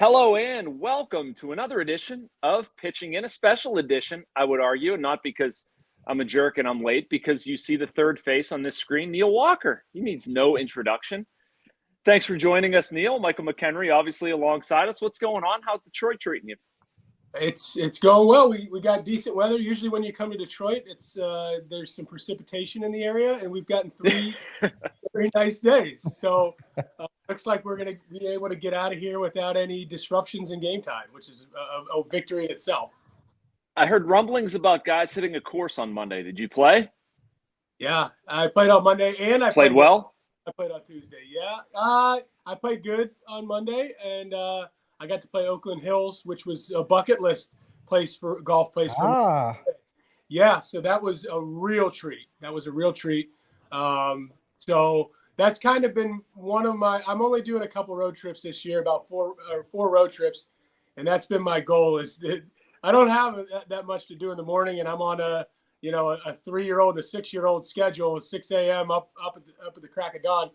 Hello and welcome to another edition of Pitching In, a special edition, I would argue, not because I'm a jerk and I'm late, because you see the third face on this screen, Neil Walker. He needs no introduction. Thanks for joining us, Neil. Michael Mckenry, obviously, alongside us. What's going on? How's Detroit treating you? It's going well. We got decent weather. Usually when you come to Detroit, there's some precipitation in the area, and we've gotten three very nice days. So looks like we're going to be able to get out of here without any disruptions in game time, which is a victory in itself. I heard rumblings about guys hitting a course on Monday. Did you play? Yeah, I played on Monday, and I played well. I played on Tuesday. Yeah, I played good on Monday, and I got to play Oakland Hills, which was a bucket list golf place for me. Yeah, so that was a real treat. So that's kind of been one of my. I'm only doing a couple road trips this year, about four road trips, and that's been my goal. Is that I don't have that much to do in the morning, and I'm on a 3-year-old and a 6-year-old schedule, 6 a.m. up at the crack of dawn.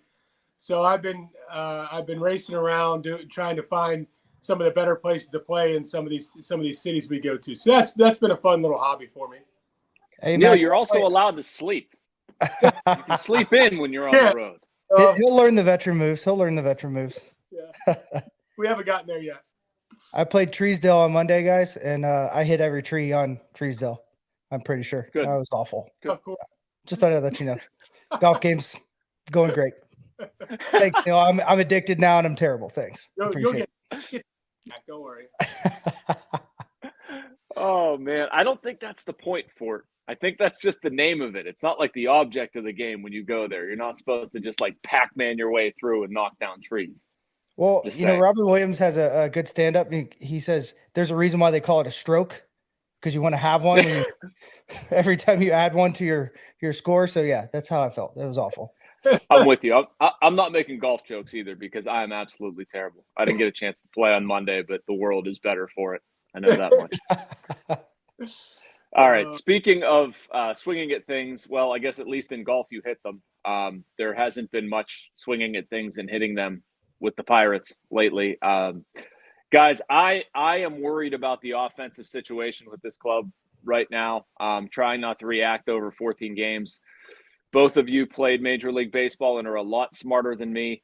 So I've been racing around trying to find some of the better places to play in some of these cities we go to. So that's been a fun little hobby for me. Hey, Neil, you're also allowed to sleep. You can sleep in when you're on the road. He'll learn the veteran moves. Yeah. We haven't gotten there yet. I played Treesdale on Monday, guys, and I hit every tree on Treesdale. I'm pretty sure. Good. That was awful. Good. Cool. Just thought I'd let you know. Golf game's going great. Thanks, Neil. I'm addicted now, and I'm terrible. Thanks. Appreciate it. Don't worry. Oh, man. I don't think that's the point for it. I think that's just the name of it. It's not like the object of the game when you go there. You're not supposed to just like Pac-Man your way through and knock down trees. Well, Robert Williams has a good stand-up. He says there's a reason why they call it a stroke, because you want to have one every time you add one to your score. So, yeah, that's how I felt. It was awful. I'm with you. I'm not making golf jokes either because I am absolutely terrible. I didn't get a chance to play on Monday, but the world is better for it. I know that much. All right. Speaking of swinging at things, well, I guess at least in golf you hit them. There hasn't been much swinging at things and hitting them with the Pirates lately. Guys, I am worried about the offensive situation with this club right now. Trying not to react over 14 games. Both of you played Major League Baseball and are a lot smarter than me.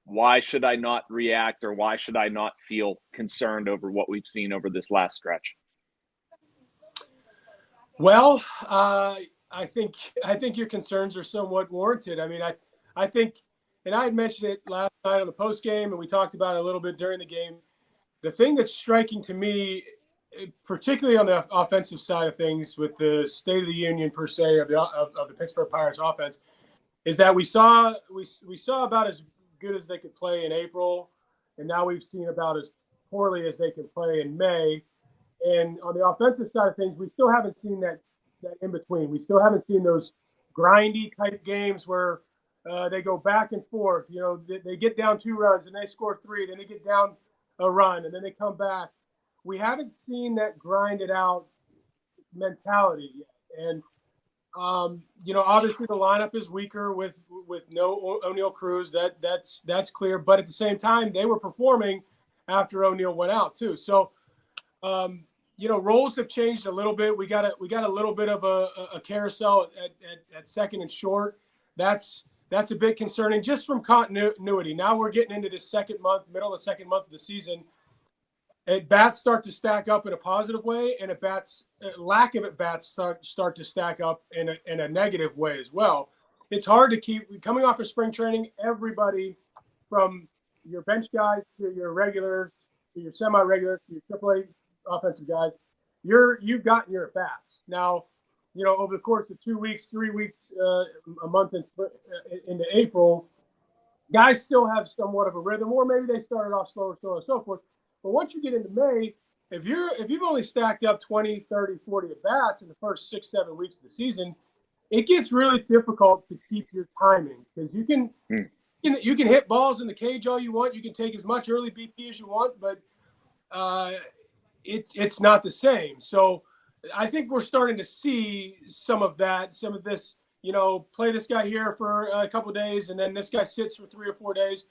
Why should I not react, or why should I not feel concerned over what we've seen over this last stretch? Well, I think your concerns are somewhat warranted. I mean, I think, and I had mentioned it last night on the post game, and we talked about it a little bit during the game. The thing that's striking to me, particularly on the offensive side of things, with the State of the Union per se of the Pittsburgh Pirates offense, is that we saw about as good as they could play in April, and now we've seen about as poorly as they can play in May. And on the offensive side of things, we still haven't seen that in between. We still haven't seen those grindy type games where they go back and forth. They get down 2 runs and they score 3, then they get down a run and then they come back. We haven't seen that grinded out mentality yet. And, obviously the lineup is weaker with no O'Neal Cruz. That's clear. But at the same time, they were performing after O'Neal went out too. So, roles have changed a little bit. We got a little bit of a carousel at second and short. That's a bit concerning just from continuity. Now we're getting into this middle of the second month of the season. At bats start to stack up in a positive way, and lack of at bats start to stack up in a negative way as well. It's hard to keep coming off of spring training. Everybody from your bench guys to your regulars to your semi-regulars to your AAA offensive guys, you've gotten your at bats now. Over the course of 2 weeks, 3 weeks, a month into April, guys still have somewhat of a rhythm, or maybe they started off slower, so on and so forth. But once you get into May, if you've only stacked up 20, 30, 40 at bats in the first 6, 7 weeks of the season, it gets really difficult to keep your timing, because you can hit balls in the cage all you want. You can take as much early BP as you want, but it's not the same. So I think we're starting to see some of this, play this guy here for a couple of days, and then this guy sits for 3 or 4 days.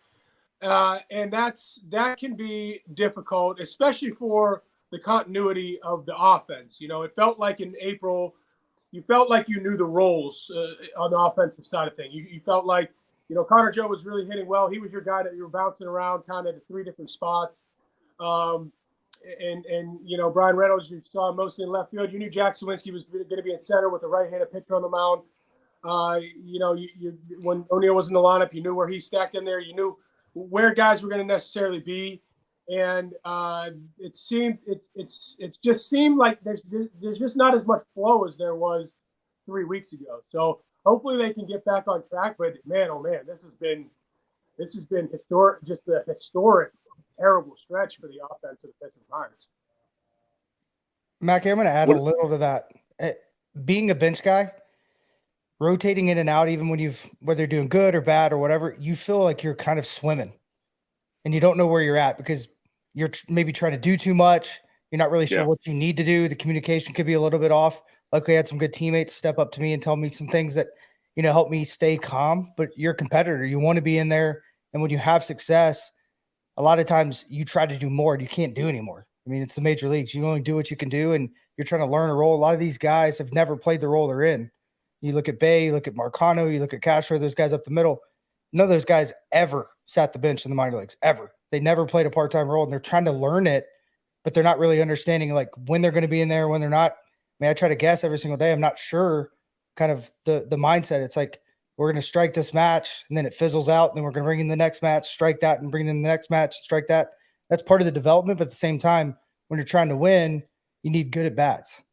And that can be difficult, especially for the continuity of the offense. You know, it felt like in April, you felt like you knew the roles on the offensive side of things. You felt like, you know, Connor Joe was really hitting well. He was your guy that you were bouncing around kind of at 3 different spots. And you know, Brian Reynolds, you saw mostly in left field. You knew Jack Sawinski was going to be in center with a right-handed pitcher on the mound. You know, when O'Neill was in the lineup, you knew where he stacked in there. You knew where guys were going to necessarily be, and it just seemed like there's just not as much flow as there was 3 weeks ago. So hopefully they can get back on track. But man, oh man, this has been historic, just a historic, terrible stretch for the offense of the Pittsburgh Pirates. Mackie, I'm going to add a little to that. Being a bench guy, rotating in and out, even when whether you're doing good or bad or whatever, you feel like you're kind of swimming and you don't know where you're at because you're maybe trying to do too much. You're not really sure what you need to do. The communication could be a little bit off. Luckily, I had some good teammates step up to me and tell me some things that, you know, help me stay calm. But you're a competitor. You want to be in there. And when you have success, a lot of times you try to do more and you can't do anymore. I mean, it's the major leagues. You only do what you can do, and you're trying to learn a role. A lot of these guys have never played the role they're in. You look at Bay, you look at Marcano, you look at Castro, those guys up the middle. None of those guys ever sat the bench in the minor leagues, ever. They never played a part-time role, and they're trying to learn it, but they're not really understanding like when they're going to be in there, when they're not. I mean, I try to guess every single day. I'm not sure kind of the mindset. It's like, we're going to strike this match, and then it fizzles out, and then we're going to bring in the next match, strike that, and bring in the next match, strike that. That's part of the development, but at the same time, when you're trying to win, you need good at-bats.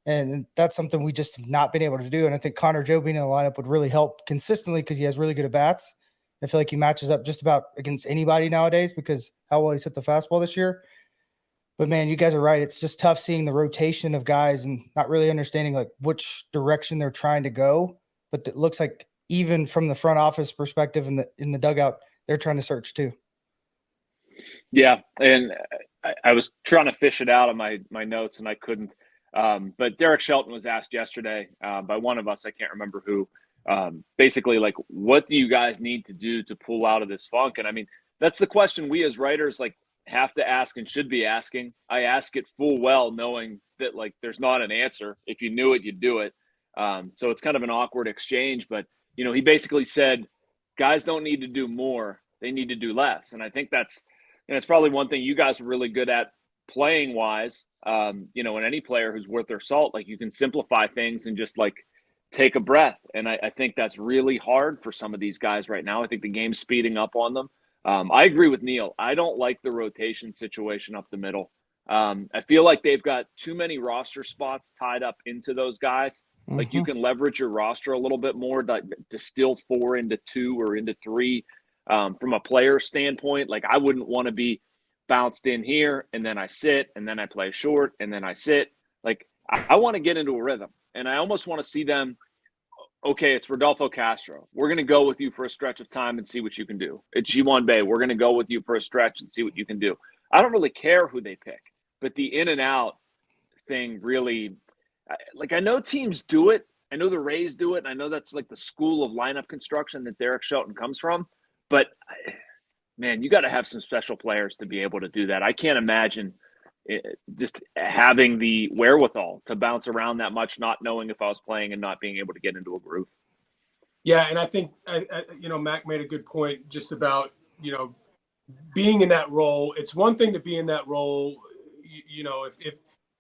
And that's something we just have not been able to do. And I think Connor Joe being in the lineup would really help consistently because he has really good at-bats. I feel like he matches up just about against anybody nowadays because how well he's hit the fastball this year. But, man, you guys are right. It's just tough seeing the rotation of guys and not really understanding, like, which direction they're trying to go. But it looks like even from the front office perspective in the dugout, they're trying to search too. Yeah, and I was trying to fish it out of my notes, and I couldn't. But Derek Shelton was asked yesterday by one of us, I can't remember who, basically, like, what do you guys need to do to pull out of this funk? And, I mean, that's the question we as writers, like, have to ask and should be asking. I ask it full well knowing that, like, there's not an answer. If you knew it, you'd do it. So it's kind of an awkward exchange. But, you know, he basically said guys don't need to do more. They need to do less. And I think that's – and it's probably one thing you guys are really good at playing wise, you know, and any player who's worth their salt, like you can simplify things and just like take a breath. And I think that's really hard for some of these guys right now. I think the game's speeding up on them. I agree with Neil. I don't like the rotation situation up the middle. I feel like they've got too many roster spots tied up into those guys. Mm-hmm. Like you can leverage your roster a little bit more to distill 4 into 2 or into 3. From a player standpoint, like I wouldn't want to be bounced in here and then I sit and then I play short and then I sit. Like I want to get into a rhythm, and I almost want to see them. Okay, it's Rodolfo Castro. We're going to go with you for a stretch of time and see what you can do. It's Ji-Hwan Bae. We're going to go with you for a stretch and see what you can do. I don't really care who they pick, but the in and out thing really, like I know teams do it. I know the Rays do it. And I know that's like the school of lineup construction that Derek Shelton comes from. But, man, you got to have some special players to be able to do that. I can't imagine just having the wherewithal to bounce around that much, not knowing if I was playing and not being able to get into a groove. Yeah, and I think, you know, Mac made a good point just about, you know, being in that role. It's one thing to be in that role, you know, if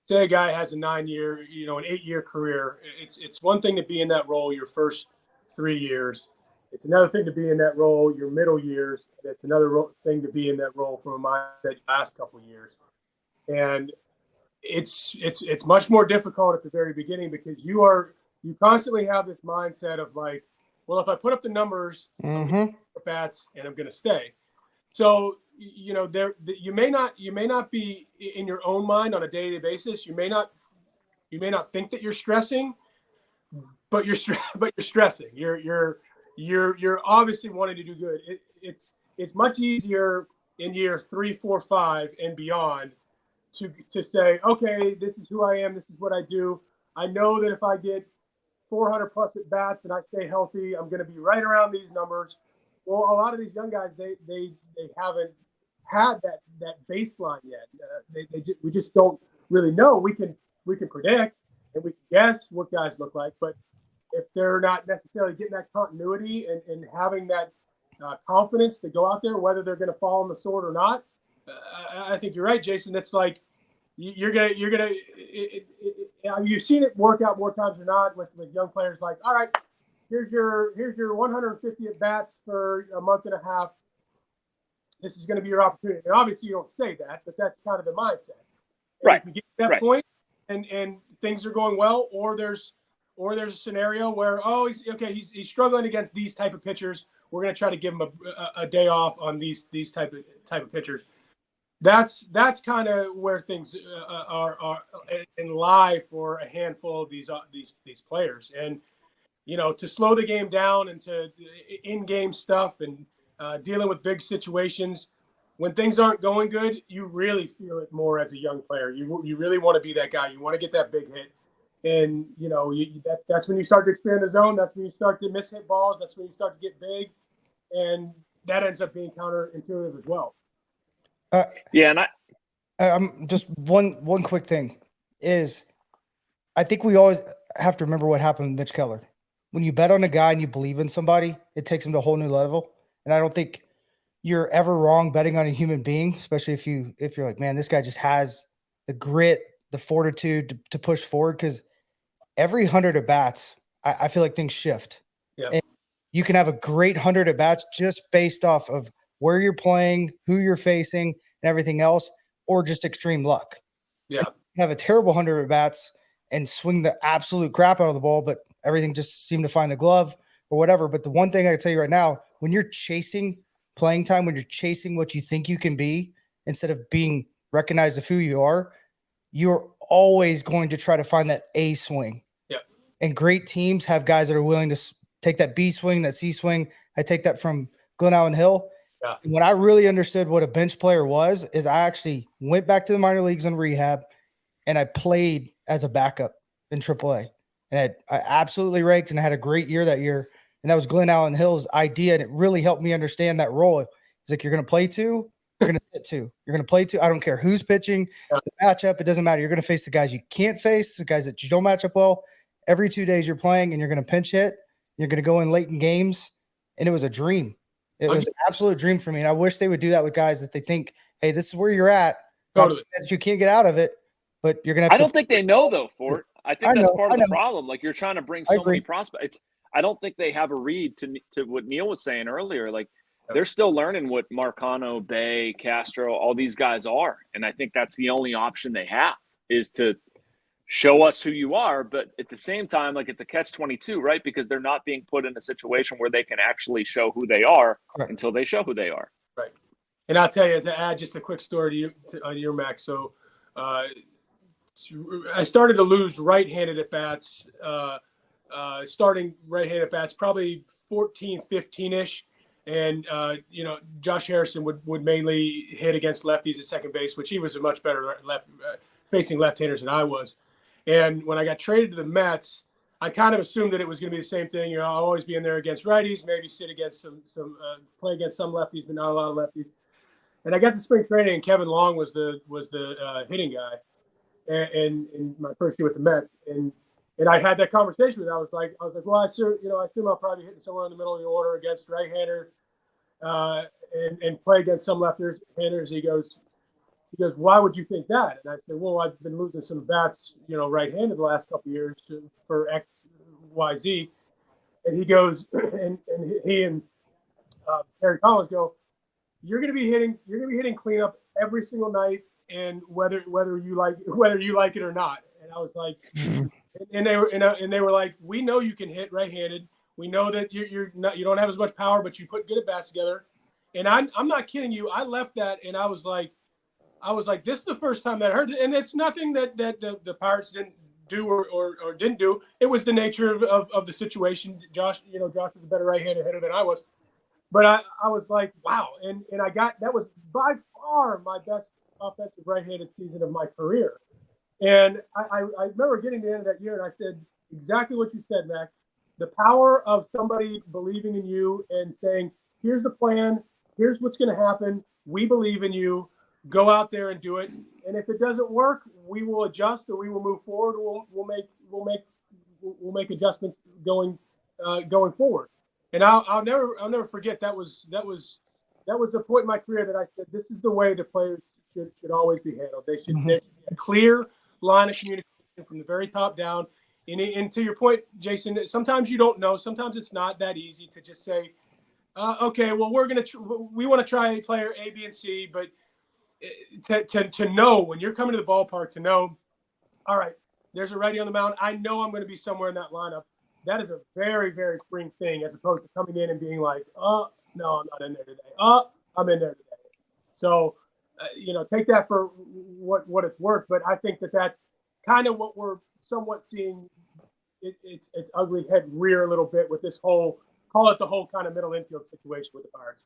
say a guy has a 9-year, you know, an 8-year career, it's one thing to be in that role your first 3 years. It's another thing to be in that role your middle years. And it's another thing to be in that role from a mindset last couple of years. And it's much more difficult at the very beginning because you constantly have this mindset of like, well, if I put up the numbers, I'm going to get bats and I'm going to stay. So, you know, you may not be in your own mind on a day-to-day basis. You may not think that you're stressing, but you're stressing. You're obviously wanting to do good. It's much easier in year 3, 4, 5 and beyond to say, okay, this is who I am. This is what I do. I know that if I get 400 plus at bats and I stay healthy, I'm going to be right around these numbers. Well, a lot of these young guys, they haven't had that baseline yet. We just don't really know. We can predict and we can guess what guys look like, but if they're not necessarily getting that continuity and having that confidence to go out there, whether they're going to fall on the sword or not, I think you're right, Jason. It's like you've seen it work out more times than not with young players. Like, all right, here's your 150 at bats for a month and a half. This is going to be your opportunity. And obviously, you don't say that, but that's kind of the mindset. Right. If you get to that point and things are going well, or there's a scenario where he's struggling against these type of pitchers. We're going to try to give him a day off on these type of pitchers. That's kind of where things are in live for a handful of these players. And to slow the game down and to in-game stuff and dealing with big situations. When things aren't going good, you really feel it more as a young player. You really want to be that guy. You want to get that big hit. And, that's when you start to expand the zone. That's when you start to miss hit balls. That's when you start to get big. And that ends up being counterintuitive as well. And I'm just one quick thing is I think we always have to remember what happened with Mitch Keller. When you bet on a guy and you believe in somebody, it takes him to a whole new level. And I don't think you're ever wrong betting on a human being, especially if you're like, man, this guy just has the grit, the fortitude to push forward. Because every 100 at bats, I feel like things shift. Yeah. And you can have a great 100 at bats just based off of where you're playing, who you're facing, and everything else, or just extreme luck. Yeah. You can have a terrible 100 at bats and swing the absolute crap out of the ball, but everything just seemed to find a glove or whatever. But the one thing I can tell you right now, when you're chasing playing time, when you're chasing what you think you can be instead of being recognized of who you are, you're always going to try to find that A swing. Yeah. And great teams have guys that are willing to take that B swing, that C swing. I take that from Glen Allen Hill. Yeah. And when I really understood what a bench player was, is I actually went back to the minor leagues in rehab and I played as a backup in AAA. And I absolutely raked and I had a great year that year. And that was Glen Allen Hill's idea. And it really helped me understand that role. It's like, you're going to play two, you're going to sit two. You're going to play two. I don't care who's pitching, the matchup. It doesn't matter. You're going to face the guys you can't face, the guys that you don't match up well. Every 2 days you're playing and you're going to pinch hit. You're going to go in late in games. And it was a dream. It was an absolute dream for me. And I wish they would do that with guys that they think, hey, this is where you're at. Totally. That you can't get out of it, but you're going to have I don't think they know, though, Fort. I think that's part of the problem. Like, you're trying to bring so many prospects. I don't think they have a read to what Neil was saying earlier. Like, they're still learning what Marcano, Bay, Castro, all these guys are. And I think that's the only option they have is to show us who you are. But at the same time, like, it's a catch-22, right? Because they're not being put in a situation where they can actually show who they are until they show who they are. Right. And I'll tell you, to add just a quick story on your Mac. So I started to lose right-handed at-bats, starting right-handed at-bats, probably 14, 15-ish. And, Josh Harrison would mainly hit against lefties at second base, which he was a much better facing left-handers than I was. And when I got traded to the Mets, I kind of assumed that it was going to be the same thing. I'll always be in there against righties, maybe sit against play against some lefties, but not a lot of lefties. And I got to spring training, and Kevin Long was the hitting guy, and in my first year with the Mets. And I had that conversation with him. I was like, well, I assume I'll probably hit somewhere in the middle of the order against right-handers, and play against some left-handers. He goes, why would you think that? And I said, well, I've been losing some bats, right-handed the last couple of years for X, Y, Z. And he goes, and he and Harry Collins go, you're going to be hitting cleanup every single night, and whether you like it or not. And I was like, and they were like, we know you can hit right-handed. We know that you don't have as much power, but you put good at bats together. And I'm not kidding you. I left that, and I was like, this is the first time that I heard it. And it's nothing that the Pirates didn't do or didn't do. It was the nature of the situation. Josh was a better right-handed hitter than I was. But I was like, wow. And that was by far my best offensive right-handed season of my career. And I remember getting to the end of that year, and I said exactly what you said, Mac. The power of somebody believing in you and saying, here's the plan. Here's what's going to happen. We believe in you. Go out there and do it. And if it doesn't work, we will adjust, or we will move forward. Or we'll make adjustments going forward. And I'll never forget that was a point in my career that I said, this is the way the players should always be handled. They should be a clear line of communication from the very top down. And to your point, Jason, sometimes you don't know. Sometimes it's not that easy to just say, okay, well, we want to try player A, B, and C, but to know when you're coming to the ballpark, to know, all right, there's a righty on the mound. I know I'm going to be somewhere in that lineup. That is a very, very freeing thing, as opposed to coming in and being like, oh, no, I'm not in there today. Oh, I'm in there today. So, take that for what it's worth. But I think that's kind of what we're somewhat seeing. It's ugly head rear a little bit with this whole, call it the whole kind of middle infield situation with the Pirates.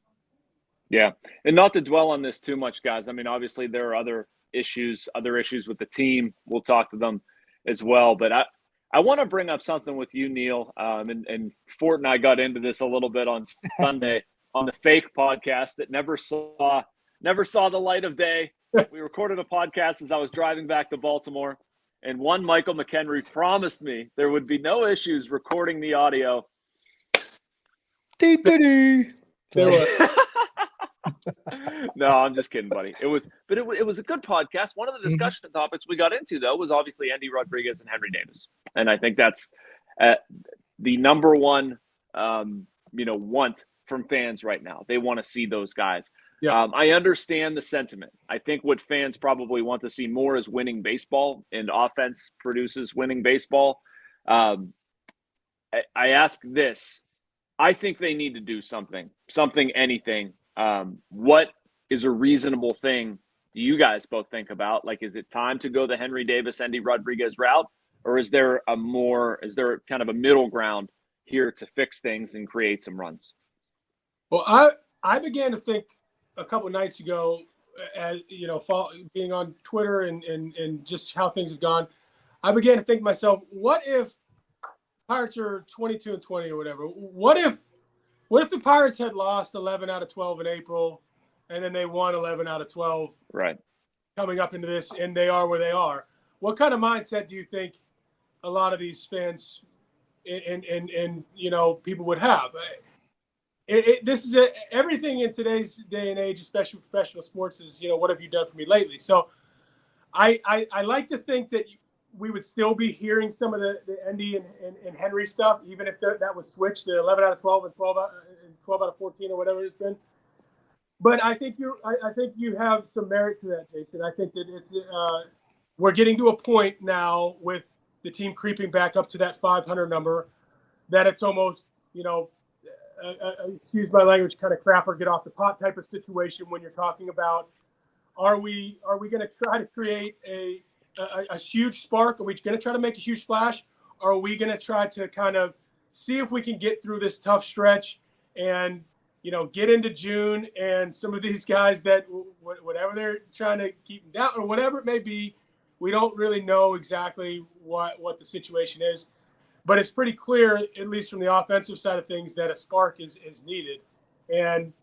Yeah. And not to dwell on this too much, guys. I mean, obviously there are other issues with the team. We'll talk to them as well. But I want to bring up something with you, Neil. And Fort and I got into this a little bit on Sunday on the fake podcast that never saw the light of day. We recorded a podcast as I was driving back to Baltimore, and one Michael Mckenry promised me there would be no issues recording the audio. No, I'm just kidding, buddy. It was a good podcast. One of the discussion topics we got into, though, was obviously Endy Rodriguez and Henry Davis, and I think that's the number one, want from fans right now. They want to see those guys. Yeah. I understand the sentiment. I think what fans probably want to see more is winning baseball, and offense produces winning baseball. I ask this. I think they need to do anything. What is a reasonable thing do you guys both think about? Like, is it time to go the Henry Davis, Endy Rodriguez route, or is there kind of a middle ground here to fix things and create some runs? Well, I began to think a couple of nights ago, as being on Twitter and just how things have gone, I began to think to myself, what if Pirates are 22-20 or whatever? What if the Pirates had lost 11 out of 12 in April, and then they won 11 out of 12 right coming up into this, and they are where they are? What kind of mindset do you think a lot of these fans and people would have? This is everything in today's day and age, especially professional sports, is, what have you done for me lately? So I like to think that we would still be hearing some of the Endy and Henry stuff, even if that was switched to 11 out of 12 and 12 out of 14 or whatever it's been. But I think you have some merit to that, Jason. I think that we're getting to a point now with the team creeping back up to that 500 number that it's almost, excuse my language, kind of crap or get off the pot type of situation when you're talking about, are we going to try to create a huge spark? Are we going to try to make a huge splash? Or are we going to try to kind of see if we can get through this tough stretch and, get into June, and some of these guys that whatever they're trying to keep them down or whatever it may be, we don't really know exactly what the situation is. But it's pretty clear, at least from the offensive side of things, that a spark is needed. And,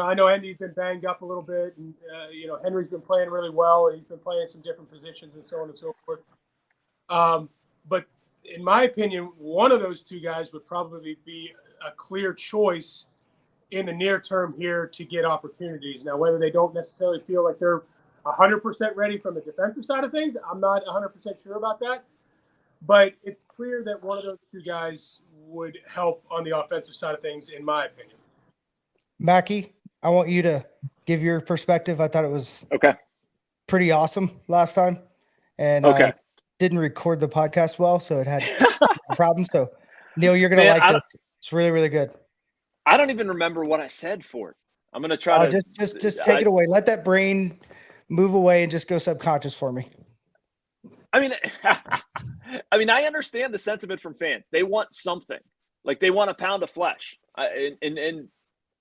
I know Endy's been banged up a little bit, and, Henry's been playing really well, and he's been playing some different positions and so on and so forth. But in my opinion, one of those two guys would probably be a clear choice in the near term here to get opportunities. Now, whether they don't necessarily feel like they're 100% ready from the defensive side of things, I'm not 100% sure about that. But it's clear that one of those two guys would help on the offensive side of things, in my opinion. Mackie, I want you to give your perspective. I thought it was pretty awesome last time. And I didn't record the podcast well, so it had problems. So, Neil, you're going to like this. It's really, really good. I don't even remember what I said for it. I'm going to try to just take it away. Let that brain move away and just go subconscious for me. I mean, I understand the sentiment from fans. They want something, like they want a pound of flesh. And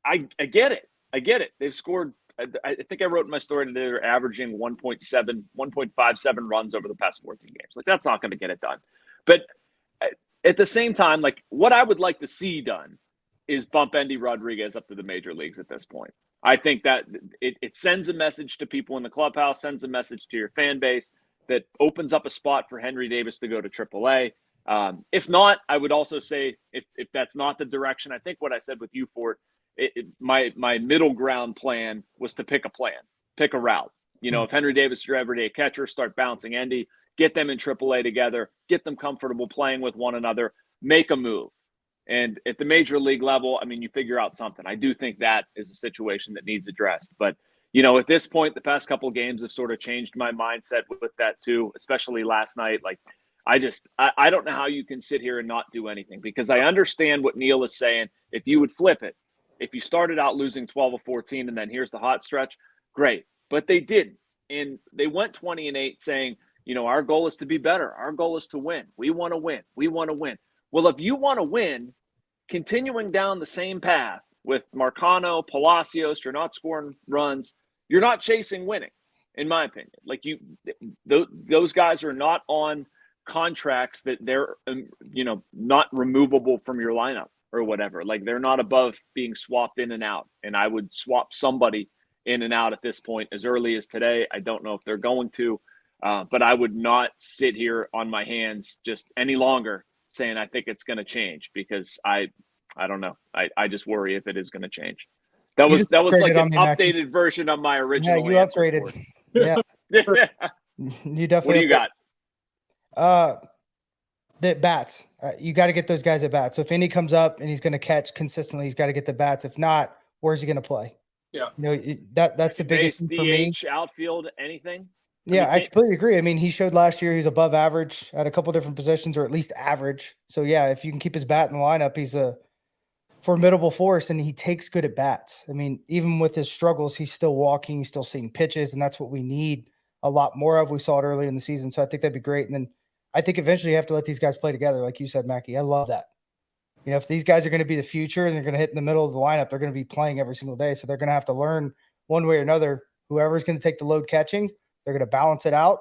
I get it. I get it. They've scored. I think I wrote in my story that they're averaging 1.57 runs over the past 14 games. Like, that's not going to get it done. But at the same time, like, what I would like to see done is bump Endy Rodriguez up to the major leagues at this point. I think that it sends a message to people in the clubhouse, sends a message to your fan base that opens up a spot for Henry Davis to go to AAA. If not, I would also say if that's not the direction, I think what I said with you, Fort, my middle ground plan was to pick a route. You know, if Henry Davis is your everyday catcher, start bouncing Endy, get them in AAA together, get them comfortable playing with one another, make a move. And at the major league level, I mean, you figure out something. I do think that is a situation that needs addressed. But, you know, at this point, the past couple of games have sort of changed my mindset with that too, especially last night. Like, I don't know how you can sit here and not do anything, because I understand what Neil is saying. If you would flip it, if you started out losing 12 of 14 and then here's the hot stretch, great. But they didn't. And they went 20-8 saying, you know, our goal is to be better. Our goal is to win. We want to win. We want to win. Well, if you want to win, continuing down the same path with Marcano, Palacios, you're not scoring runs, you're not chasing winning, in my opinion. Like, those guys are not on contracts that they're, you know, not removable from your lineup or whatever. Like, they're not above being swapped in and out. And I would swap somebody in and out at this point as early as today. I don't know if they're going to, but I would not sit here on my hands just any longer saying I think it's going to change, because I don't know. I just worry if it is going to change. That was like an updated version of my original. Yeah, you upgraded. Yeah. You definitely. What do you got? The bats. You got to get those guys at bats. So if Indy comes up and he's going to catch consistently, he's got to get the bats. If not, where's he going to play? Yeah. You know, that's the biggest thing for me. Outfield, anything? Yeah, I completely agree. I mean, he showed last year he's above average at a couple different positions, or at least average. So, yeah, if you can keep his bat in the lineup, he's a formidable force, and he takes good at bats. I mean, even with his struggles, he's still walking, he's still seeing pitches, and that's what we need a lot more of. We saw it early in the season, so I think that'd be great. And then I think eventually you have to let these guys play together, like you said, Mackie. I love that. You know, if these guys are going to be the future and they're going to hit in the middle of the lineup, they're going to be playing every single day. So they're going to have to learn one way or another. Whoever's going to take the load catching, they're going to balance it out.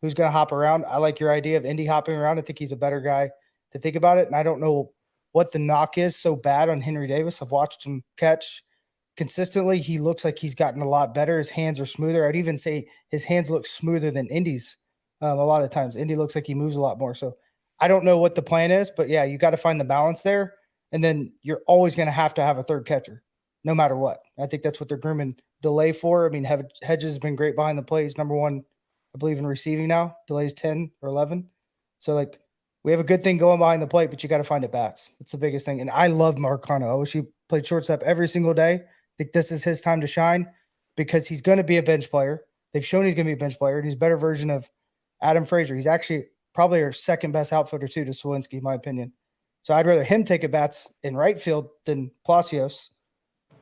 Who's going to hop around? I like your idea of Indy hopping around. I think he's a better guy to think about it. And I don't know what the knock is so bad on Henry Davis. I've watched him catch consistently. He looks like he's gotten a lot better. His hands are smoother. I'd even say his hands look smoother than Indy's a lot of times. Indy looks like he moves a lot more. So I don't know what the plan is, but yeah, you got to find the balance there. And then you're always going to have a third catcher, no matter what. I think that's what they're grooming Delay for. I mean, Hedges has been great behind the plate. He's number one, I believe, in receiving now. Delay's 10 or 11. So, like, we have a good thing going behind the plate, but you got to find at bats. That's the biggest thing. And I love Marcano. I wish he played shortstop every single day. I think this is his time to shine, because he's going to be a bench player. They've shown he's going to be a bench player, and he's a better version of Adam Frazier. He's actually probably our second best outfielder too to Sawinski, in my opinion. So I'd rather him take at bats in right field than Palacios,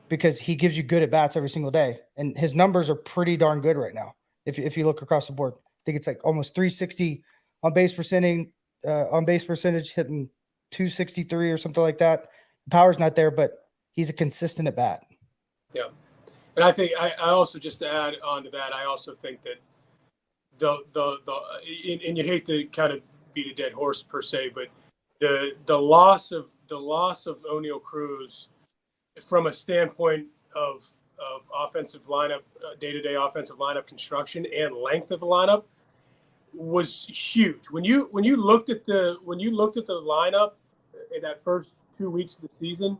because he gives you good at bats every single day. And his numbers are pretty darn good right now. If you look across the board, I think it's like almost 360 on base percentage, hitting 263 or something like that. The power's not there, but he's a consistent at bat. Yeah. And I think I also, just to add on to that, I also think that and you hate to kind of beat a dead horse per se, but the loss of O'Neal Cruz from a standpoint of offensive lineup, day-to-day offensive lineup construction and length of the lineup was huge. When you looked at the lineup in that first 2 weeks of the season,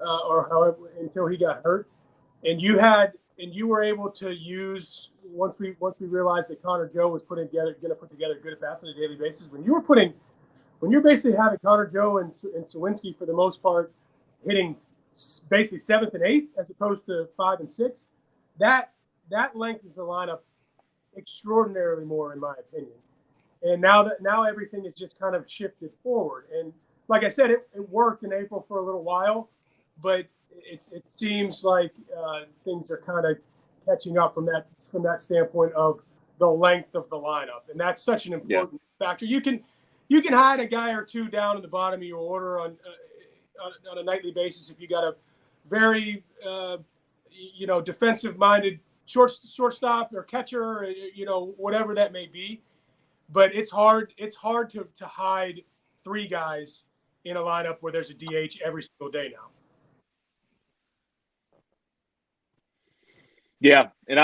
or however until he got hurt, and you were able to use, once we realized that Connor Joe was going to put together good at bats on a daily basis. When you're basically having Connor Joe and Sawinski for the most part hitting basically 7th and 8th as opposed to 5 and 6, that lengthens the lineup extraordinarily more, in my opinion. And now everything is just kind of shifted forward. And like I said, it worked in April for a little while, but it seems like things are kind of catching up from that standpoint of the length of the lineup, and that's such an important factor. You can hide a guy or two down in the bottom of your order on a nightly basis if you got a very defensive-minded shortstop or catcher, or, whatever that may be. But it's hard to hide three guys in a lineup where there's a DH every single day now. Yeah, and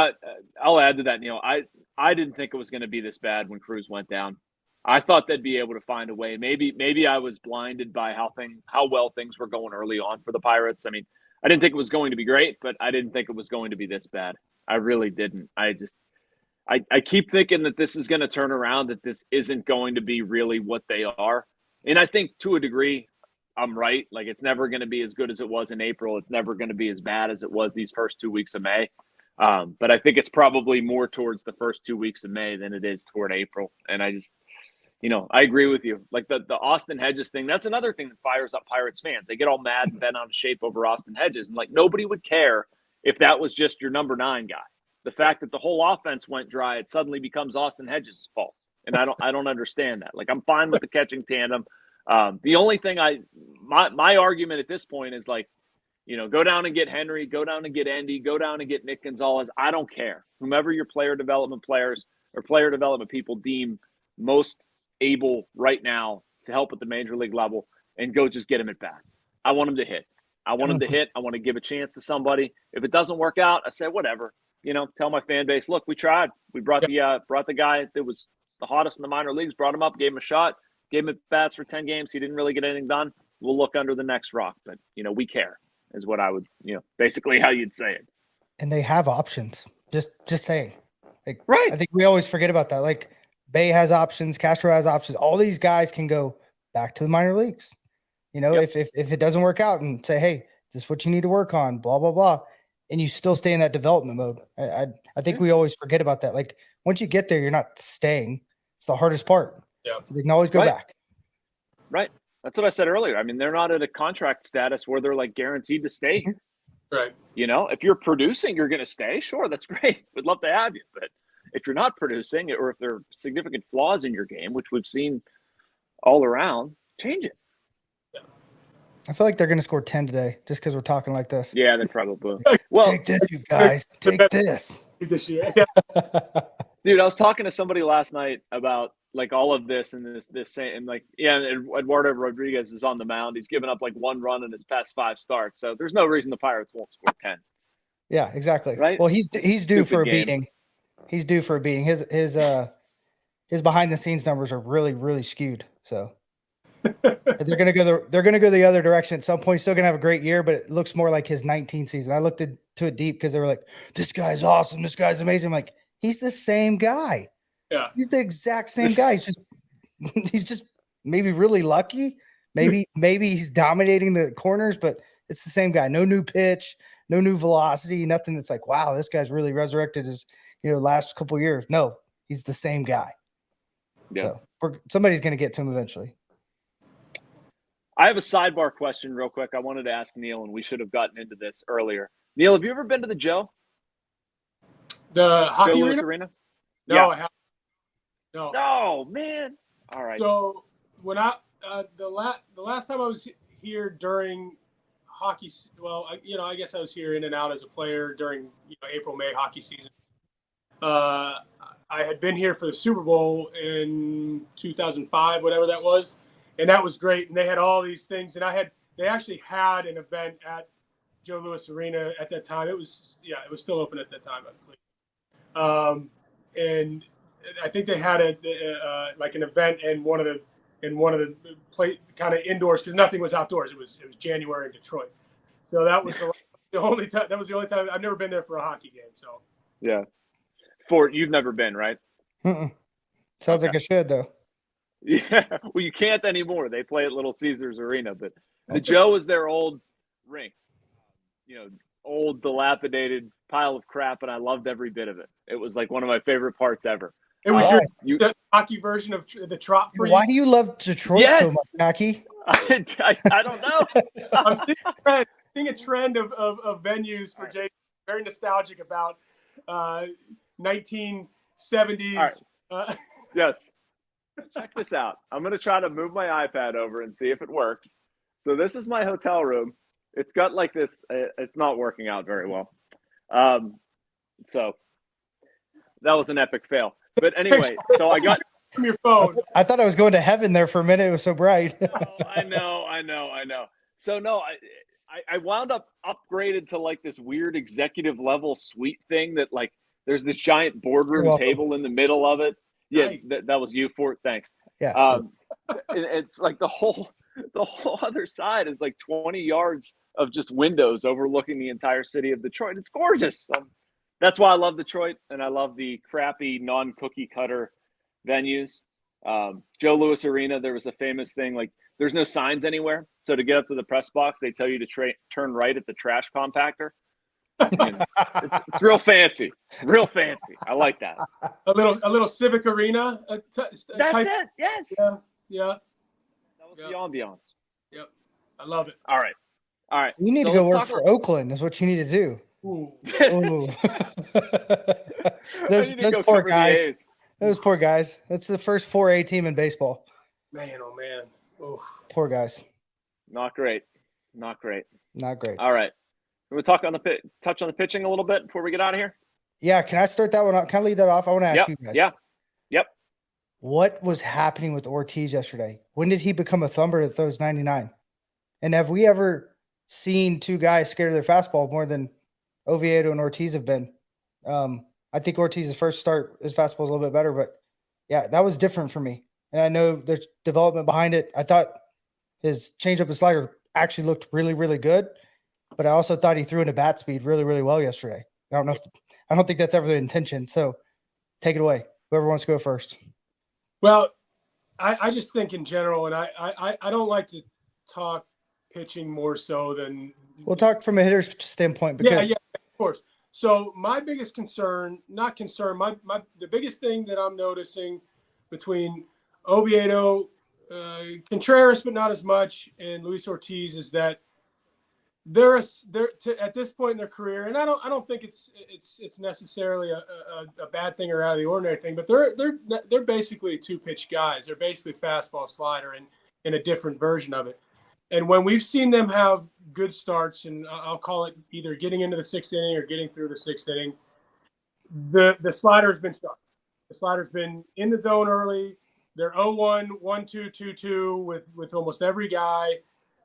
I'll add to that, Neil. I didn't think it was going to be this bad when Cruz went down. I thought they'd be able to find a way. Maybe I was blinded by how well things were going early on for the Pirates. I mean, I didn't think it was going to be great, but I didn't think it was going to be this bad. I really didn't. I keep thinking that this is going to turn around, that this isn't going to be really what they are. And I think to a degree, I'm right. Like, it's never going to be as good as it was in April. It's never going to be as bad as it was these first 2 weeks of May. But I think it's probably more towards the first 2 weeks of May than it is toward April. And I just, I agree with you. Like the Austin Hedges thing, that's another thing that fires up Pirates fans. They get all mad and bent out of shape over Austin Hedges. And like, nobody would care if that was just your number 9 guy. The fact that the whole offense went dry, it suddenly becomes Austin Hedges' fault. And I don't understand that. Like, I'm fine with the catching tandem. The only thing my argument at this point is like, go down and get Henry, go down and get Endy, go down and get Nick Gonzalez. I don't care. Whomever your player development players or player development people deem most able right now to help at the major league level, and go just get him at bats. I want him to hit. I want him to hit. I want to give a chance to somebody. If it doesn't work out, I say whatever. Tell my fan base, look, we tried. We brought the guy that was the hottest in the minor leagues, brought him up, gave him a shot, gave him at bats for 10 games. He didn't really get anything done. We'll look under the next rock, but we care is what I would, basically how you'd say it. And they have options. Just saying. Like, right. I think we always forget about that. Like, Bay has options, Castro has options. All these guys can go back to the minor leagues. If it doesn't work out, and say, hey, this is what you need to work on, blah, blah, blah. And you still stay in that development mode. I think we always forget about that. Like, once you get there, you're not staying. It's the hardest part. Yeah. So they can always go back. Right. That's what I said earlier. I mean, they're not at a contract status where they're like guaranteed to stay here. Right. If you're producing, you're going to stay. Sure, that's great. We'd love to have you. But if you're not producing, or if there are significant flaws in your game, which we've seen all around, change it. Yeah. I feel like they're going to score 10 today just because we're talking like this. Yeah, they probably will. Well, take this, you guys. Take this. Dude, I was talking to somebody last night about like all of this and this and like, and Eduardo Rodriguez is on the mound. He's given up like 1 run in his past 5 starts. So there's no reason the Pirates won't score 10. Yeah, exactly. Right. Well, he's due for a beating. He's due for a beating. His behind the scenes numbers are really, really skewed. So they're gonna go the other direction at some point. He's still gonna have a great year, but it looks more like his 19 season. I looked into it deep because they were like, this guy's awesome, this guy's amazing. I'm like, he's the same guy. Yeah. He's the exact same guy. He's just maybe really lucky. Maybe he's dominating the corners, but it's the same guy. No new pitch, no new velocity, nothing that's like, wow, this guy's really resurrected his, last couple of years. No, he's the same guy. Yeah. So somebody's going to get to him eventually. I have a sidebar question real quick. I wanted to ask Neil, and we should have gotten into this earlier. Neil, have you ever been to the Joe? The hockey Joe Louis Arena? No, yeah. I haven't. No. No, man. All right. So when I the last time I was here during hockey, well, I guess I was here in and out as a player during April, May hockey season. I had been here for the Super Bowl in 2005, whatever that was, and that was great. And they had all these things, and they actually had an event at Joe Louis Arena at that time. It was still open at that time, I believe. And I think they had like an event in one of the play kind of indoors because nothing was outdoors. It was January in Detroit, so that was the only time. That was the only time I've never been there for a hockey game. So yeah, you've never been, right? Sounds like it should though. Yeah, well, you can't anymore. They play at Little Caesars Arena, but the Joe is their old rink. Old dilapidated pile of crap, and I loved every bit of it. It was like one of my favorite parts ever. It was the hockey version of the Trop for you. Why do you love Detroit so much, Mackie? I don't know. I'm seeing a trend of venues for Jake. Very nostalgic about 1970s. Right. Yes. Check this out. I'm going to try to move my iPad over and see if it works. So this is my hotel room. It's got like this. It's not working out very well. So that was an epic fail. But anyway, so I got from your phone. I thought I was going to heaven there for a minute. It was so bright. I know. So no, I wound up upgraded to like this weird executive level suite thing that like there's this giant boardroom table in the middle of it. Yeah, Nice. that was you for it. Thanks. Yeah. It's like the whole other side is like 20 yards of just windows overlooking the entire city of Detroit. It's gorgeous. That's why I love Detroit, and I love the crappy non-cookie cutter venues. Joe Louis Arena, there was a famous thing like there's no signs anywhere, so to get up to the press box, they tell you to turn right at the trash compactor. It's real fancy, real fancy. I like that. A little civic arena. That's it. Yes. Yeah. That was the ambiance. Yep. I love it. All right. You need to go work for Oakland. Is what you need to do. Ooh. Ooh. those poor guys. Those poor guys. That's the first 4A team in baseball. Man, oh man. Ooh. Poor guys. Not great. Not great. All right. Can we touch on the pitching a little bit before we get out of here? Yeah. Can I start that one off? Can I lead that off? I want to ask you guys. Yep. What was happening with Ortiz yesterday? When did he become a thumper that throws 99? And have we ever seen two guys scared of their fastball more than Oviedo and Ortiz have been? I think Ortiz's first start, his fastball is a little bit better, but yeah, that was different for me. And I know there's development behind it. I thought his changeup and slider actually looked really, really good, but I also thought he threw into bat speed really, really well yesterday. I don't think that's ever the intention. So take it away. Whoever wants to go first. Well, I just think in general, and I don't like to talk pitching more so than we'll talk from a hitter's standpoint. Because yeah, of course. So my biggest concern, the biggest thing that I'm noticing between Oviedo, Contreras, but not as much, and Luis Ortiz is that they're at this point in their career, and I don't think it's necessarily a bad thing or out of the ordinary thing, but they're basically two pitch guys. They're basically fastball slider in a different version of it. And when we've seen them have good starts, and I'll call it either getting into the sixth inning or getting through the sixth inning, the slider has been sharp. The slider's been in the zone early. They're 0-1, 1-2, 2-2 with almost every guy.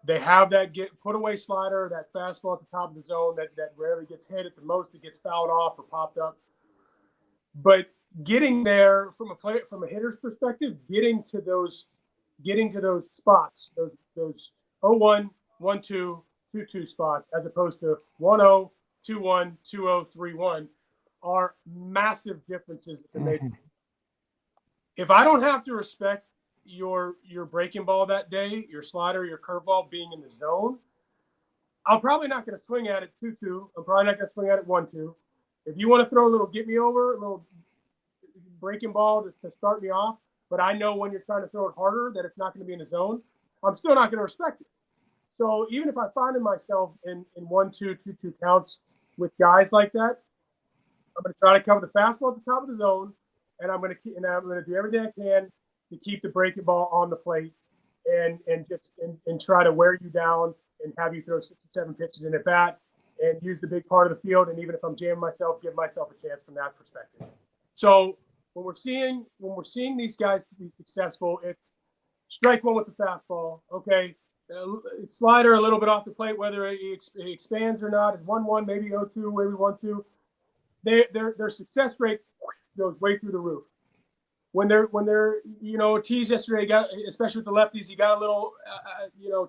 They have that put away slider, that fastball at the top of the zone that rarely gets hit. At the most, it gets fouled off or popped up. But getting there from a hitter's perspective, getting to those spots, those 0-1, 1-2, 2-2 spots, as opposed to 1-0, 2-1, 2-0, 3-1, are massive differences that they made. If I don't have to respect your breaking ball that day, your slider, your curveball being in the zone, I'm probably not going to swing at it 2-2. I'm probably not going to swing at it 1-2. If you want to throw a little get me over, a little breaking ball to start me off, but I know when you're trying to throw it harder that it's not going to be in the zone, I'm still not going to respect it. So even if I find myself in 1-2, 2-2 counts with guys like that, I'm going to try to cover the fastball at the top of the zone, and I'm going to do everything I can to keep the breaking ball on the plate and try to wear you down and have you throw 6 or 7 pitches in at bat and use the big part of the field. And even if I'm jamming myself, give myself a chance from that perspective. So when we're seeing these guys be successful, it's strike one with the fastball. Okay. Slider a little bit off the plate, whether it expands or not. It's 1-1, maybe 0-2, maybe 1-2. Their success rate goes way through the roof. When they're Ortiz yesterday got, especially with the lefties, he got a little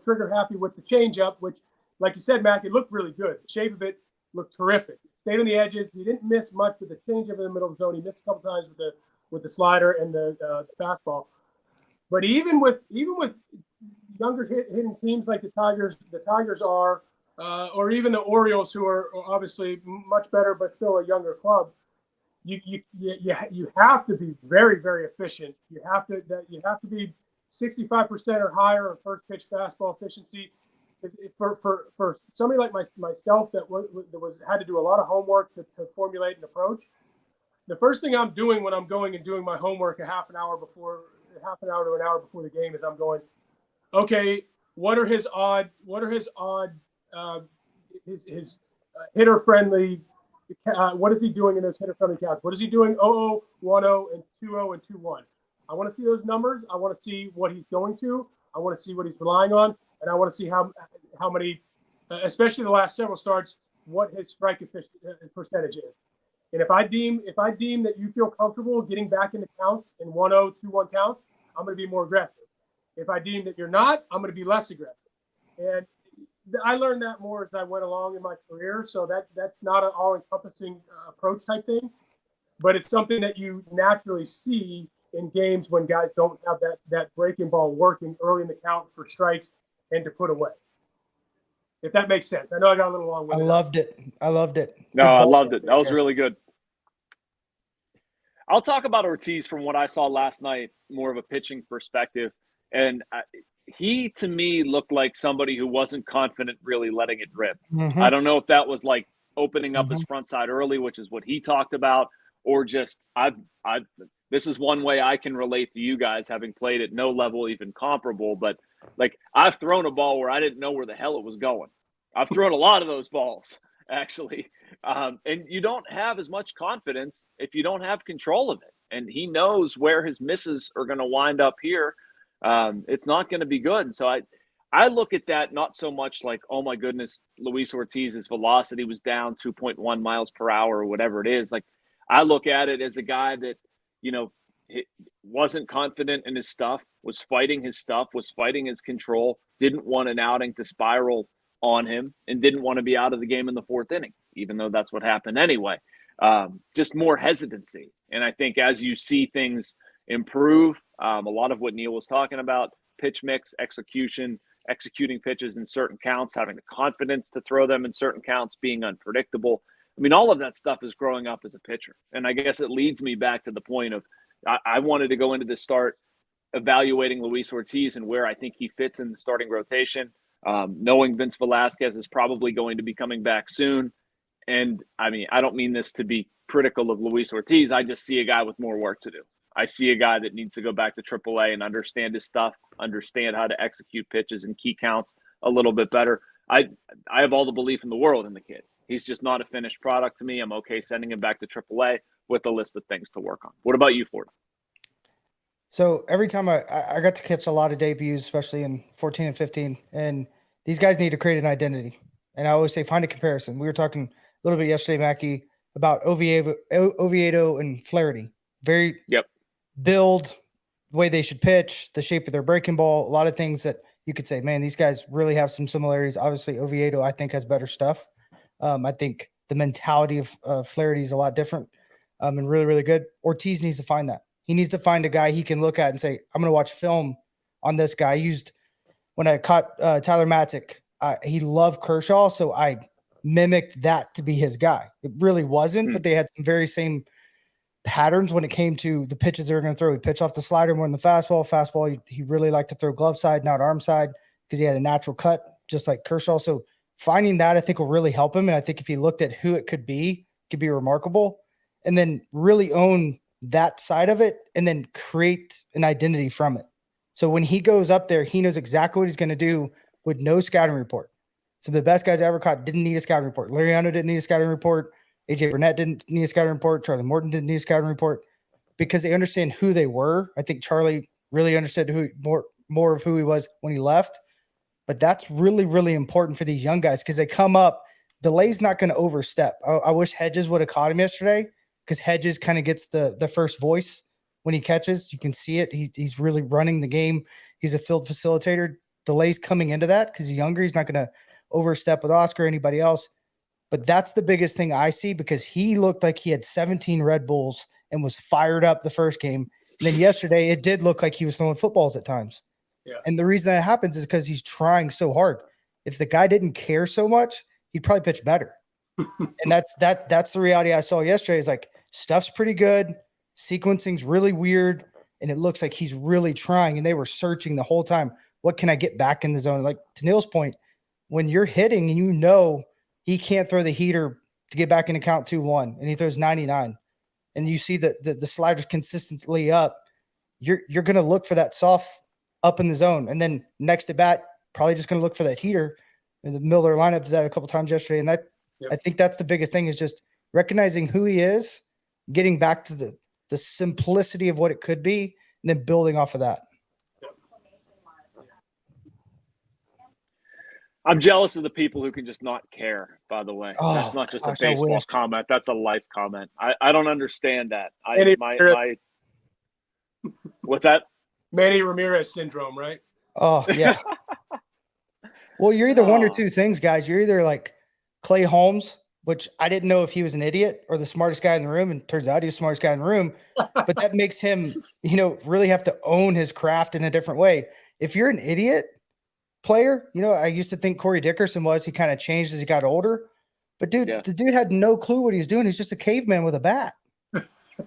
trigger happy with the changeup, which, like you said, Mac, it looked really good. The shape of it looked terrific. Stayed on the edges. He didn't miss much with the changeup in the middle of the zone. He missed a couple times with the slider and the fastball. But even with younger hitting teams like the Tigers are, or even the Orioles, who are obviously much better but still a younger club, you have to be very, very efficient. You have to be 65% or higher of first pitch fastball efficiency. For somebody like myself that had to do a lot of homework to formulate an approach. The first thing I'm doing when I'm going and doing my homework a half an hour to an hour before the game is I'm going, okay, what are his hitter friendly? What is he doing in those hitter friendly counts? What is he doing? 0-0, 1-0, and 2-0 and 2-1. I want to see those numbers. I want to see what he's going to. I want to see what he's relying on, and I want to see how many especially the last several starts, what his strike percentage is. And if I deem that you feel comfortable getting back into counts in 1-0, 2-1 counts, I'm going to be more aggressive. If I deem that you're not, I'm going to be less aggressive. And I learned that more as I went along in my career. So that's not an all-encompassing approach type thing, but it's something that you naturally see in games when guys don't have that breaking ball working early in the count for strikes and to put away. If that makes sense. I know I got a little long with it. I loved it. No, I loved it. That was really good. I'll talk about Ortiz from what I saw last night, more of a pitching perspective. And he, to me, looked like somebody who wasn't confident really letting it rip. Mm-hmm. I don't know if that was like opening up his front side early, which is what he talked about, or just this is one way I can relate to you guys, having played at no level even comparable. But like, I've thrown a ball where I didn't know where the hell it was going. I've thrown a lot of those balls, actually. And you don't have as much confidence if you don't have control of it. And he knows where his misses are going to wind up here. It's not going to be good. So I look at that not so much like, oh my goodness, Luis Ortiz's velocity was down 2.1 miles per hour or whatever it is. Like, I look at it as a guy that, you know, wasn't confident in his stuff, was fighting his stuff, was fighting his control, didn't want an outing to spiral on him, and didn't want to be out of the game in the fourth inning, even though that's what happened anyway. Just more hesitancy. And I think as you see things improve, a lot of what Neil was talking about, pitch mix, execution, executing pitches in certain counts, having the confidence to throw them in certain counts, being unpredictable. I mean, all of that stuff is growing up as a pitcher. And I guess it leads me back to the point of I wanted to go into this start evaluating Luis Ortiz and where I think he fits in the starting rotation, knowing Vince Velasquez is probably going to be coming back soon. And, I mean, I don't mean this to be critical of Luis Ortiz. I just see a guy with more work to do. I see a guy that needs to go back to AAA and understand his stuff, understand how to execute pitches and key counts a little bit better. I have all the belief in the world in the kid. He's just not a finished product to me. I'm okay sending him back to AAA with a list of things to work on. What about you, Ford? So every time I got to catch a lot of debuts, especially in 14 and 15, and these guys need to create an identity. And I always say, find a comparison. We were talking a little bit yesterday, Mackie, about Oviedo and Flaherty. Very build, the way they should pitch, the shape of their breaking ball, a lot of things that you could say, man, these guys really have some similarities. Obviously, Oviedo, I think, has better stuff. I think the mentality of Flaherty is a lot different and really, really good. Ortiz needs to find that. He needs to find a guy he can look at and say, I'm going to watch film on this guy. When I caught Tyler Matzik, he loved Kershaw, so I mimicked that to be his guy. It really wasn't, but they had some very same patterns when it came to the pitches they were going to throw. He pitched off the slider more than the fastball. Fastball, he really liked to throw glove side, not arm side, because he had a natural cut, just like Kershaw. So finding that, I think, will really help him. And I think if he looked at who it could be remarkable. And then really own that side of it and then create an identity from it. So when he goes up there, he knows exactly what he's going to do with no scouting report. So the best guys I ever caught didn't need a scouting report. Liriano didn't need a scouting report. AJ Burnett didn't need a scouting report. Charlie Morton didn't need a scouting report because they understand who they were. I think Charlie really understood more of who he was when he left. But that's really, really important for these young guys because they come up. Delay's not going to overstep. I wish Hedges would have caught him yesterday because Hedges kind of gets the first voice when he catches. You can see it. He's really running the game. He's a field facilitator. Delay's coming into that because he's younger. He's not going to overstep with Oscar or anybody else. But that's the biggest thing I see because he looked like he had 17 Red Bulls and was fired up the first game. And then yesterday, it did look like he was throwing footballs at times. Yeah. And the reason that happens is because he's trying so hard. If the guy didn't care so much, he'd probably pitch better. And that's the reality I saw yesterday is like stuff's pretty good. Sequencing's really weird. And it looks like he's really trying. And they were searching the whole time. What can I get back in the zone? Like to Neil's point, when you're hitting and you know he can't throw the heater to get back into count 2-1 and he throws 99 and you see that the sliders consistently up, you're going to look for that soft up in the zone. And then next at bat, probably just going to look for that heater. And the Miller lineup did that a couple times yesterday. And I think that's the biggest thing is just recognizing who he is, getting back to the simplicity of what it could be, and then building off of that. I'm jealous of the people who can just not care, by the way. Oh, that's not just gosh, a baseball comment. That's a life comment. I don't understand that. What's that? Manny Ramirez syndrome, right? Oh, yeah. Well, you're either one or two things, guys. You're either like Clay Holmes, which I didn't know if he was an idiot or the smartest guy in the room, and turns out he's the smartest guy in the room. But that makes him, really have to own his craft in a different way. If you're an idiot player, I used to think Corey Dickerson was. He kind of changed as he got older. But dude, the dude had no clue what he was doing. He's just a caveman with a bat.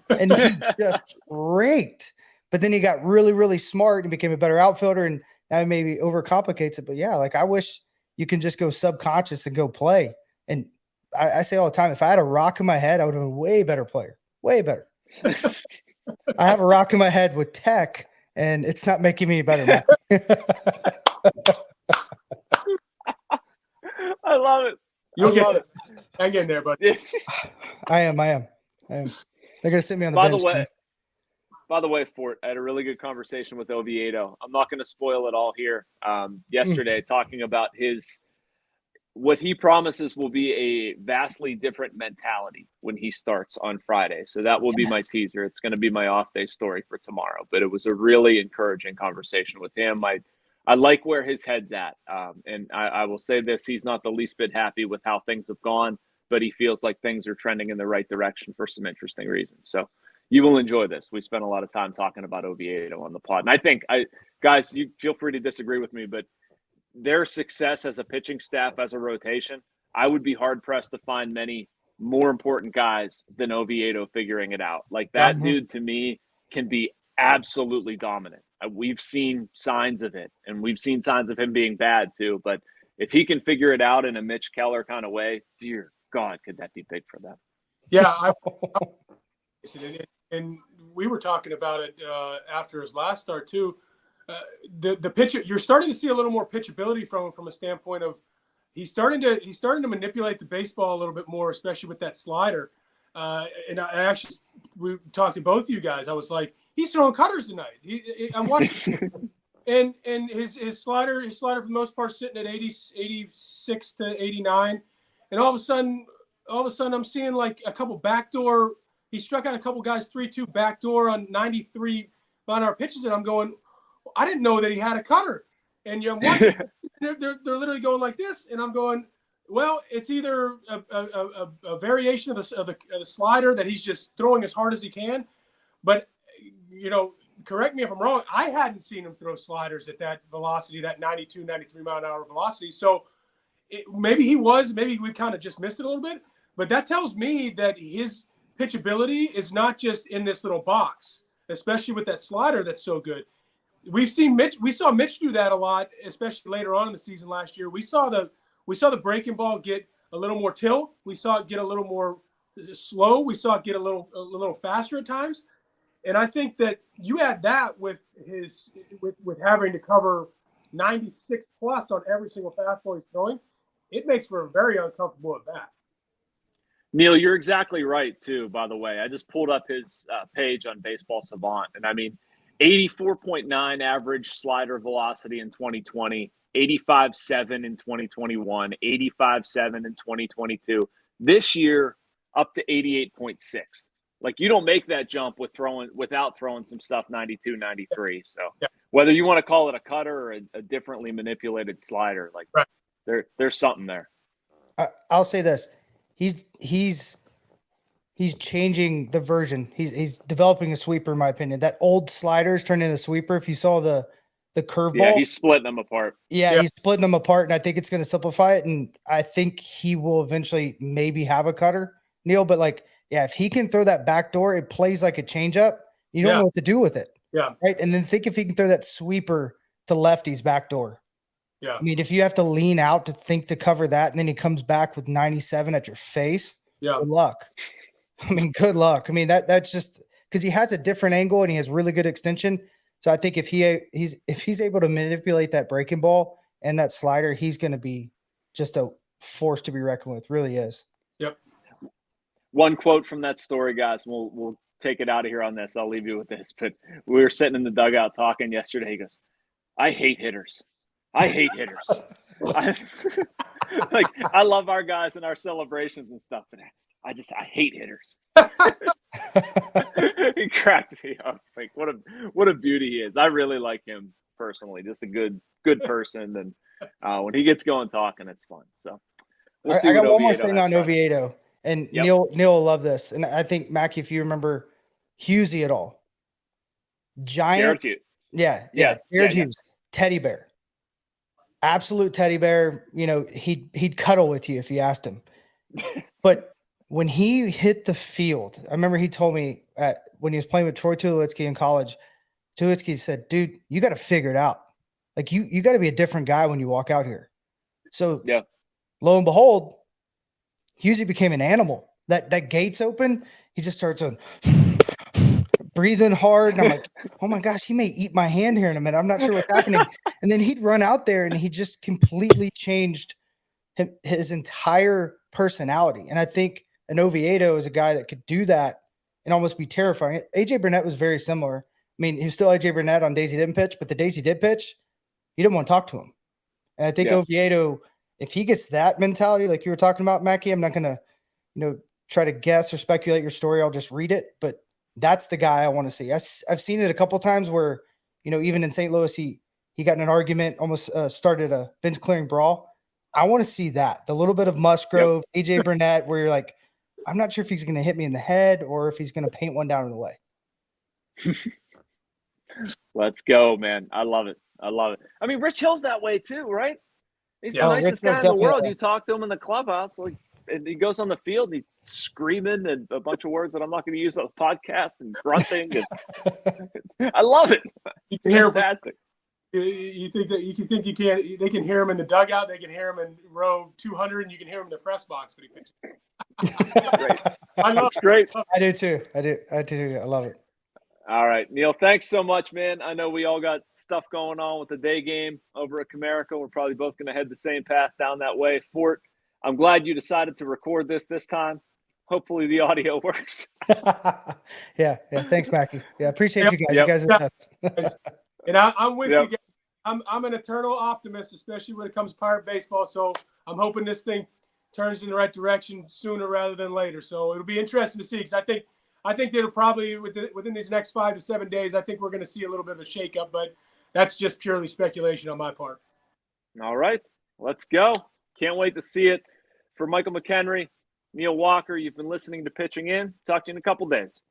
And he just raked. But then he got really, really smart and became a better outfielder, and now maybe overcomplicates it. But yeah, like I wish you can just go subconscious and go play. And I say all the time, if I had a rock in my head, I would have been a way better player. Way better. I have a rock in my head with tech, and it's not making me better. I love it. You'll get it. Hang in there, buddy. I am. They're gonna sit me on the bench. By the way, Fort, I had a really good conversation with Oviedo. I'm not going to spoil it all here. Yesterday, talking about what he promises will be a vastly different mentality when he starts on Friday. So that will be my teaser. It's going to be my off-day story for tomorrow. But it was a really encouraging conversation with him. I like where his head's at. And I will say this, he's not the least bit happy with how things have gone, but he feels like things are trending in the right direction for some interesting reasons. So you will enjoy this. We spent a lot of time talking about Oviedo on the pod. And I think, guys, you feel free to disagree with me, but their success as a pitching staff, as a rotation, I would be hard-pressed to find many more important guys than Oviedo figuring it out. Like that dude, to me, can be absolutely dominant. We've seen signs of it, and we've seen signs of him being bad too. But if he can figure it out in a Mitch Keller kind of way, dear God, could that be big for them? Yeah, and we were talking about it after his last start too. The pitch, you're starting to see a little more pitchability from a standpoint of he's starting to manipulate the baseball a little bit more, especially with that slider. And we talked to both of you guys. I was like, he's throwing cutters tonight. I'm watching, and his slider for the most part sitting at 86 to 89, and all of a sudden I'm seeing like a couple backdoor. He struck out a couple guys 3-2 backdoor on 93 mile-an-hour pitches, and I'm going, I didn't know that he had a cutter. And I'm watching, they're literally going like this, and I'm going, well, it's either a variation of the slider that he's just throwing as hard as he can, but correct me if I'm wrong. I hadn't seen him throw sliders at that velocity, that 92, 93 mile-an-hour velocity. So maybe we kind of just missed it a little bit, but that tells me that his pitchability is not just in this little box, especially with that slider that's so good. We saw Mitch do that a lot, especially later on in the season last year. We saw the breaking ball get a little more tilt. We saw it get a little more slow. We saw it get a little faster at times. And I think that you add that with having to cover 96 plus on every single fastball he's throwing, it makes for a very uncomfortable at bat. Neil, you're exactly right, too, by the way. I just pulled up his page on Baseball Savant, and I mean, 84.9 average slider velocity in 2020, 85.7 in 2021, 85.7 in 2022. This year, up to 88.6. Like, you don't make that jump without throwing some stuff 92, 93. So whether you want to call it a cutter or a differently manipulated slider, like there's something there. I'll say this. He's changing the version. He's developing a sweeper, in my opinion. That old sliders turned into a sweeper. If you saw the curveball, yeah, he's splitting them apart. Yeah, he's splitting them apart, and I think it's going to simplify it. And I think he will eventually maybe have a cutter, Neil. But if he can throw that back door, it plays like a changeup. You don't know what to do with it. Yeah, right. And then think if he can throw that sweeper to lefties back door. Yeah. I mean, if you have to lean out to cover that, and then he comes back with 97 at your face, good luck. I mean, good luck. I mean, that's just because he has a different angle and he has really good extension. So I think if he's able to manipulate that breaking ball and that slider, he's going to be just a force to be reckoned with. Really is. Yep. One quote from that story, guys. We'll take it out of here on this. I'll leave you with this. But we were sitting in the dugout talking yesterday. He goes, "I hate hitters. I hate hitters." I love our guys and our celebrations and stuff, but I hate hitters. He cracked me up. Like what a beauty he is. I really like him personally. Just a good person, and when he gets going talking, it's fun. So we'll see. I got one more thing on Oviedo, and Neil will love this. And I think Mackie, if you remember Hughesy at all, giant, Jared Hughes, teddy bear, absolute teddy bear. You know, he'd cuddle with you if you asked him. But when he hit the field, I remember he told me when he was playing with Troy Tulowitzki in college, Tulowitzki said, dude, you got to figure it out. Like you got to be a different guy when you walk out here. So lo and behold, Hughesy became an animal. That gate's open. He just starts breathing hard. And I'm like, oh my gosh, he may eat my hand here in a minute. I'm not sure what's happening. And then he'd run out there and he just completely changed his entire personality. And I think an Oviedo is a guy that could do that and almost be terrifying. AJ Burnett was very similar. I mean, he was still AJ Burnett on days he didn't pitch, but the days he did pitch, you didn't want to talk to him. And I think Oviedo, if he gets that mentality, like you were talking about, Mackie, I'm not going to, try to guess or speculate your story. I'll just read it. But that's the guy I want to see. I've seen it a couple times where, even in St. Louis, he got in an argument, almost started a bench clearing brawl. I want to see that. The little bit of Musgrove, AJ Burnett, where you're like, I'm not sure if he's going to hit me in the head or if he's going to paint one down in the way. Let's go, man. I love it. I mean, Rich Hill's that way too, right? He's the nicest guy in the world. You talk to him in the clubhouse, and he goes on the field and he's screaming and a bunch of words that I'm not going to use on the podcast and grunting. And I love it. It's fantastic. You think they can hear him in the dugout, they can hear him in row 200, and you can hear him in the press box when he pitches. Great. I love it. Great. I do too. I do. I love it. All right, Neil, thanks so much, man. I know we all got stuff going on with the day game over at Comerica. We're probably both going to head the same path down that way. Fort, I'm glad you decided to record this time. Hopefully the audio works. Yeah. Thanks, Mackie. Yeah, appreciate you guys. You guys are the best. And I'm with you guys. I'm an eternal optimist, especially when it comes to Pirate baseball. So I'm hoping this thing turns in the right direction sooner rather than later. So it'll be interesting to see, because I think that'll probably within these next 5 to 7 days, I think we're going to see a little bit of a shakeup, but that's just purely speculation on my part. All right, let's go. Can't wait to see it. For Michael Mckenry, Neil Walker, you've been listening to Pitching In. Talk to you in a couple days.